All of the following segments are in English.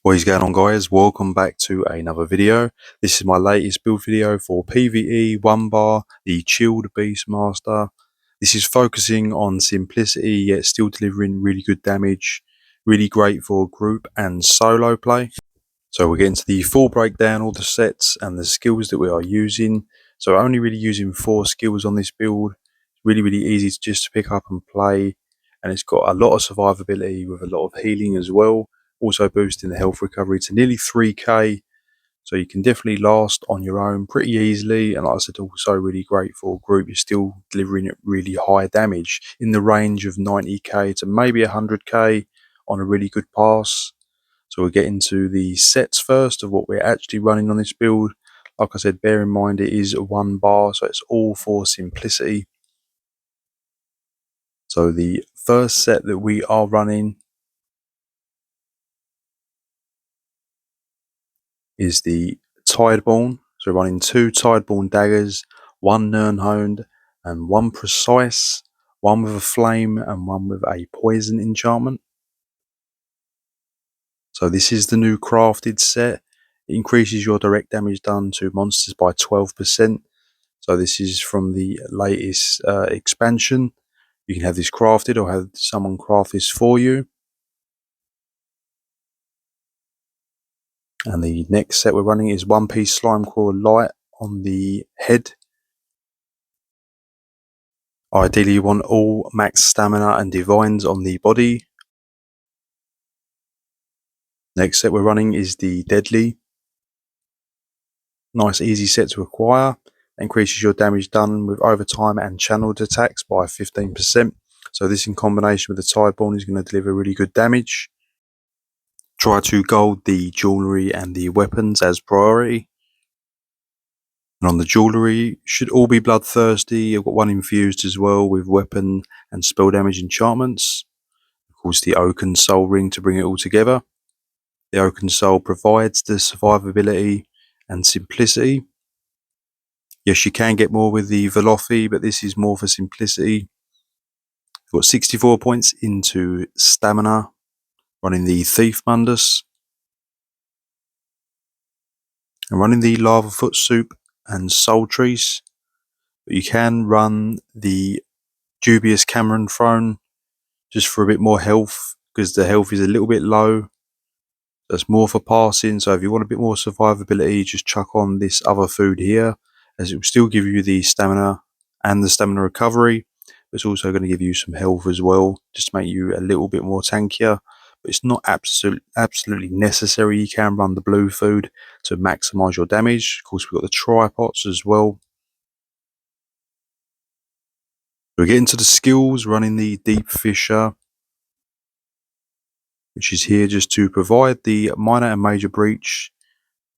What is going on, guys? Welcome back to another video. This is my latest build video for PvE 1 bar, the chilled Beastmaster. This is focusing on simplicity yet still delivering really good damage. Really great for group and solo play. So we'll get into the full breakdown, all the sets and the skills that we are using. So only really using 4 skills on this build. Really easy to just pick up and play. And it's got a lot of survivability with a lot of healing as well. Also boosting the health recovery to nearly 3k. So you can definitely last on your own pretty easily. And like I said, also really great for group. You're still delivering really high damage in the range of 90k to maybe 100k on a really good pass. So we'll get into the sets first of what we're actually running on this build. Like I said, bear in mind it is 1 bar, so it's all for simplicity. So the first set that we are running is the Tideborn. So we're running 2 Tideborn daggers, 1 Nirnhoned and 1 precise, 1 with a flame and 1 with a poison enchantment. So this is the new crafted set. It increases your direct damage done to monsters by 12%. So this is from the latest expansion. You can have this crafted or have someone craft this for you. And the next set we're running is 1 piece slime core light on the head. Ideally you want all max stamina and divines on the body. Next set we're running is the deadly. Nice easy set to acquire. Increases your damage done with overtime and channeled attacks by 15%. So this in combination with the Tideborn is going to deliver really good damage. Try to gold the jewellery and the weapons as priority. And on the jewellery, should all be bloodthirsty. I've got 1 infused as well with weapon and spell damage enchantments. Of course, the Oaken Soul ring to bring it all together. The Oaken Soul provides the survivability and simplicity. Yes, you can get more with the Velothi, but this is more for simplicity. I've got 64 points into stamina, running the Thief Mundus. And running the Lava Foot Soup and Soul Trees. But you can run the Dubious Cameron Throne just for a bit more health, because the health is a little bit low. That's more for passing, so if you want a bit more survivability, just chuck on this other food here, as it will still give you the stamina and the stamina recovery. But it's also going to give you some health as well, just to make you a little bit more tankier. But it's not absolutely necessary. You can run the blue food to maximize your damage. Of course, we've got the tripods as well. We get into the skills, running the Deep Fisher, which is here just to provide the minor and major breach.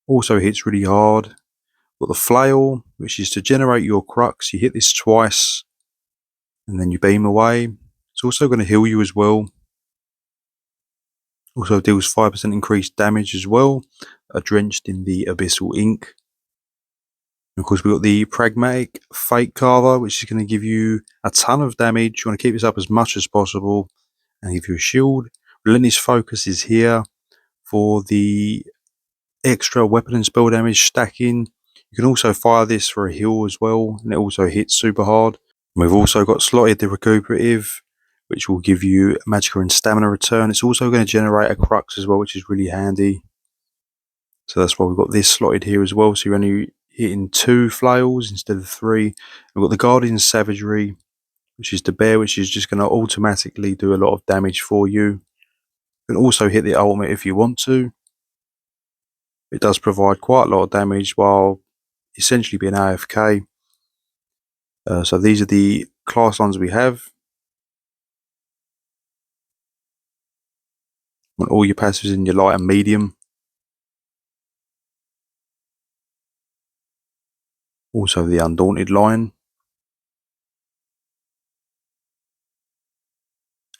Also hits really hard. Got the Flail, which is to generate your crux. You hit this twice and then you beam away. It's also going to heal you as well. Also deals 5% increased damage as well, drenched in the abyssal ink. And of course, we've got the Pragmatic Fate Carver, which is going to give you a ton of damage. You want to keep this up as much as possible and give you a shield. Relentless Focus is here for the extra weapon and spell damage stacking. You can also fire this for a heal as well, and it also hits super hard. And we've also got slotted the Recuperative, which will give you magical and stamina return. It's also going to generate a crux as well, which is really handy. So that's why we've got this slotted here as well. So you're only hitting 2 flails instead of 3. We've got the Guardian Savagery, which is the bear, which is just going to automatically do a lot of damage for you. You can also hit the ultimate if you want to. It does provide quite a lot of damage while essentially being AFK. So these are the class lines we have. Want all your passives in your light and medium. Also the Undaunted line.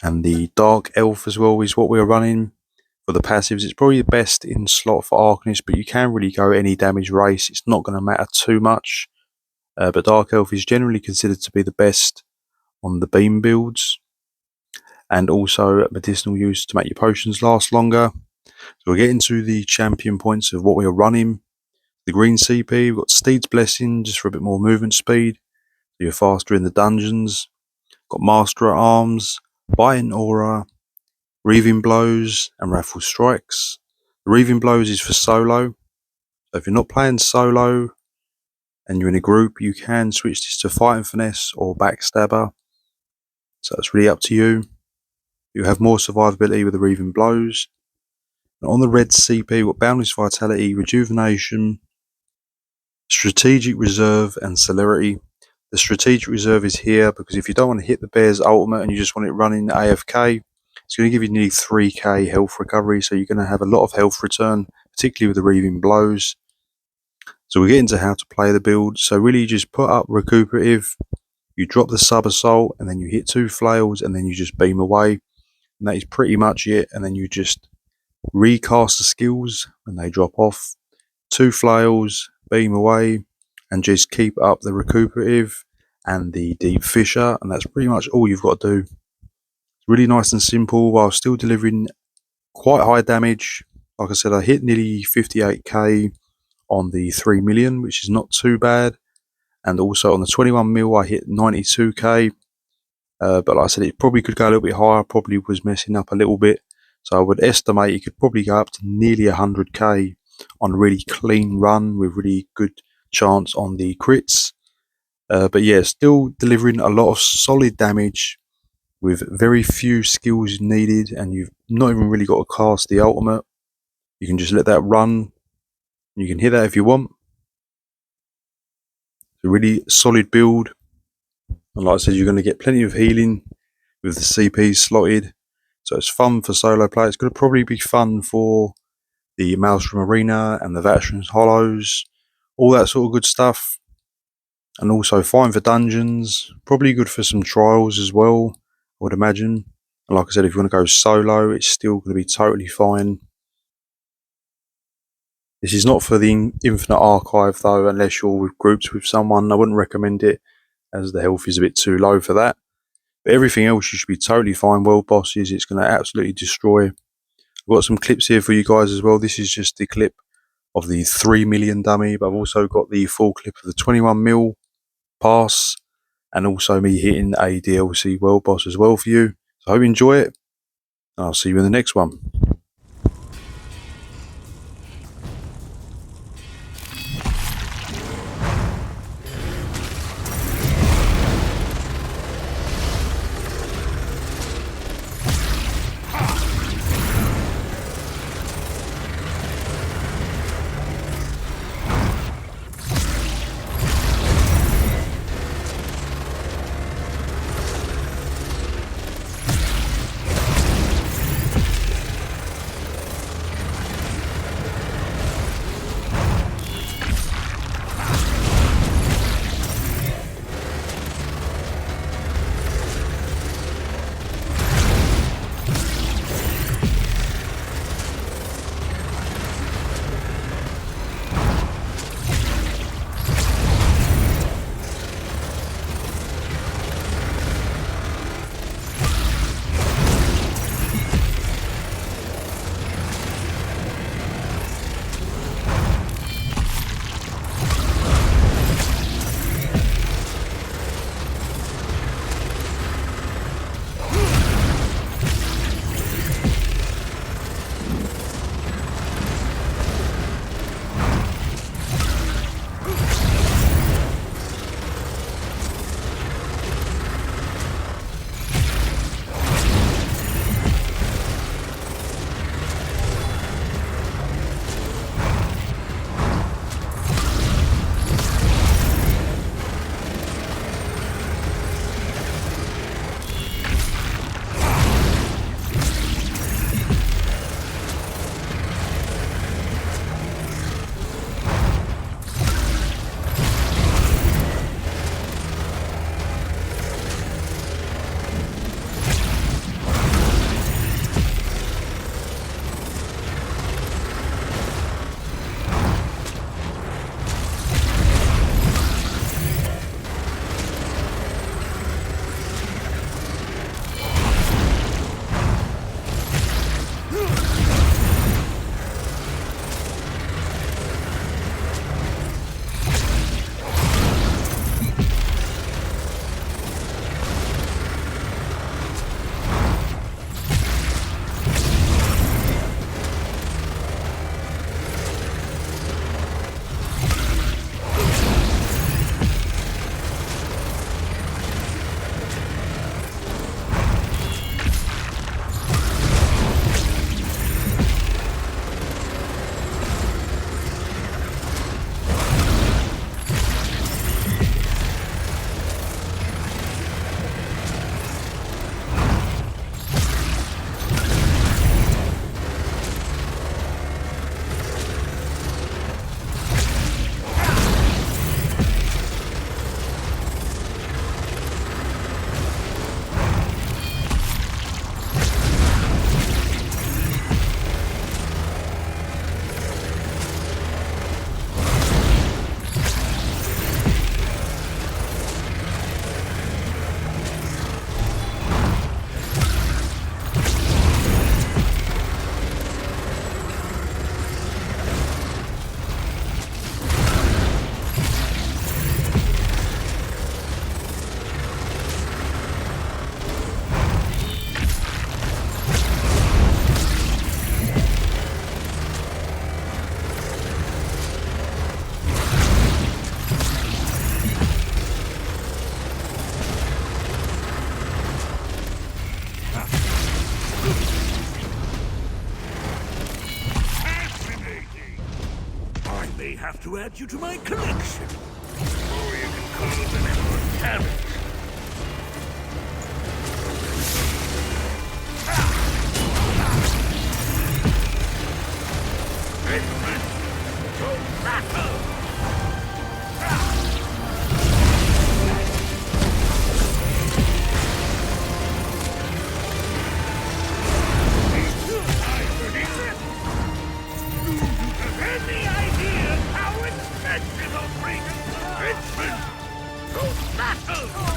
And the Dark Elf as well is what we're running for the passives. It's probably the best in slot for Arcanist, but you can really go any damage race. It's not going to matter too much. But Dark Elf is generally considered to be the best on the beam builds. And also medicinal use to make your potions last longer. So we're getting to the champion points of what we are running. The green CP, we've got Steed's Blessing just for a bit more movement speed, so you're faster in the dungeons. Got Master at Arms, Biting Aura, Reaving Blows, and Raffle Strikes. The Reaving Blows is for solo, so if you're not playing solo and you're in a group, you can switch this to Fighting Finesse or Backstabber, so it's really up to you. You have more survivability with the Reaving Blows. And on the red CP, we've got Boundless Vitality, Rejuvenation, Strategic Reserve, and Celerity. The Strategic Reserve is here because if you don't want to hit the bear's ultimate and you just want it running AFK, it's going to give you nearly 3k health recovery, so you're going to have a lot of health return, particularly with the Reaving Blows. So we get into how to play the build. So really you just put up Recuperative, you drop the Sub Assault, and then you hit 2 flails, and then you just beam away. And that is pretty much it, and then you just recast the skills when they drop off. 2 flails, beam away, and just keep up the Recuperative and the Deep Fissure, and that's pretty much all you've got to do. It's really nice and simple while still delivering quite high damage. Like I said, I hit nearly 58k on the 3 million, which is not too bad, and also on the 21 mil I hit 92k, but like I said, it probably could go a little bit higher. Probably was messing up a little bit, so I would estimate you could probably go up to nearly 100k on a really clean run with really good chance on the crits. But yeah, still delivering a lot of solid damage with very few skills needed, and you've not even really got to cast the ultimate. You can just let that run. You can hit that if you want. It's a really solid build, and like I said, you're going to get plenty of healing with the CPs slotted, so it's fun for solo play. It's going to probably be fun for the Maelstrom Arena and the Veterans Hollows, all that sort of good stuff. And also fine for dungeons, probably good for some trials as well, I would imagine. And like I said, if you want to go solo, it's still going to be totally fine. This is not for the Infinite Archive though, unless you're with groups with someone. I wouldn't recommend it, as the health is a bit too low for that. But everything else you should be totally fine. World bosses, it's going to absolutely destroy. I've got some clips here for you guys as well. This is just the clip of the 3 million dummy, but I've also got the full clip of the 21 mil pass, and also me hitting a DLC world boss as well for you. So I hope you enjoy it. I'll see you in the next one. to add you to my collection. Or you can call them immortality. Any idea how expensive a freak Richmond to battle?